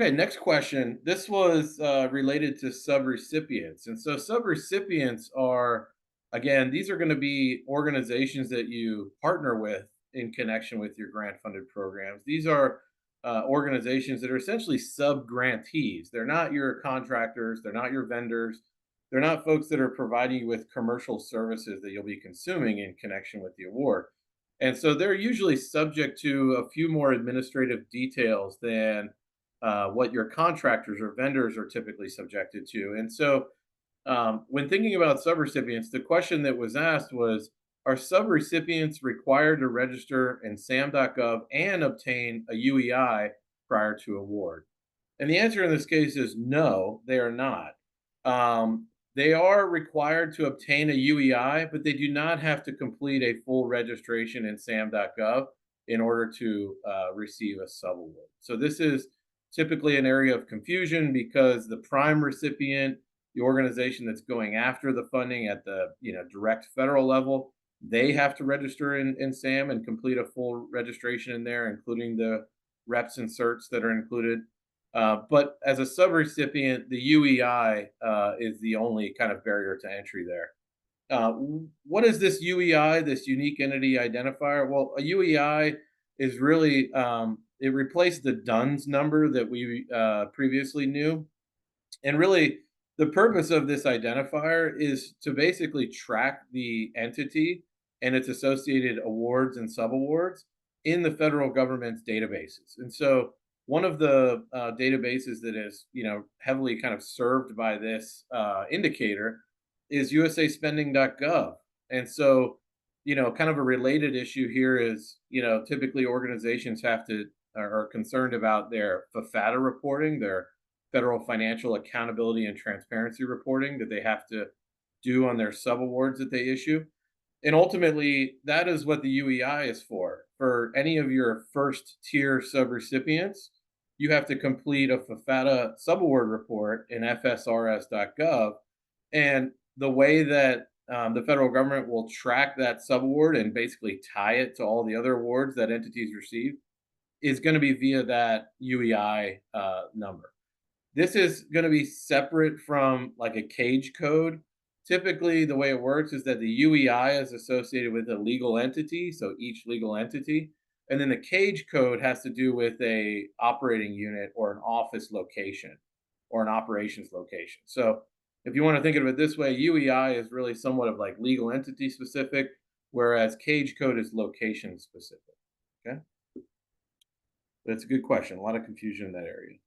Okay, next question. This was related to subrecipients. And so subrecipients are, again, these are going to be organizations that you partner with in connection with your grant funded programs. These are organizations that are essentially sub grantees. They're not your contractors, they're not your vendors, they're not folks that are providing you with commercial services that you'll be consuming in connection with the award. And so they're usually subject to a few more administrative details than what your contractors or vendors are typically subjected to. And so, when thinking about subrecipients, the question that was asked was, are subrecipients required to register in SAM.gov and obtain a UEI prior to award? And the answer in this case is no, they are not. They are required to obtain a UEI, but they do not have to complete a full registration in SAM.gov in order to receive a subaward. So this is typically an area of confusion because the prime recipient, the organization that's going after the funding at the direct federal level, they have to register in SAM and complete a full registration in there, including the reps and certs that are included. But as a subrecipient, the UEI is the only kind of barrier to entry there. What is this UEI, this unique entity identifier? Well, a UEI is really, it replaced the DUNS number that we previously knew. And really, the purpose of this identifier is to basically track the entity and its associated awards and subawards in the federal government's databases. And so, one of the databases that is, heavily kind of served by this indicator is USAspending.gov. And so, kind of a related issue here is, typically organizations have to are concerned about their FAFATA reporting, their federal financial accountability and transparency reporting that they have to do on their subawards that they issue. And ultimately, that is what the UEI is for. For any of your first tier subrecipients, you have to complete a FAFATA subaward report in FSRS.gov. And the way that the federal government will track that subaward and basically tie it to all the other awards that entities receive is going to be via that UEI number. This is going to be separate from like a cage code. Typically, the way it works is that the UEI is associated with a legal entity, so each legal entity, and then the cage code has to do with a operating unit or an office location or an operations location. So, if you want to think of it this way, UEI is really somewhat of like legal entity specific, whereas cage code is location specific. Okay, that's a good question. A lot of confusion in that area.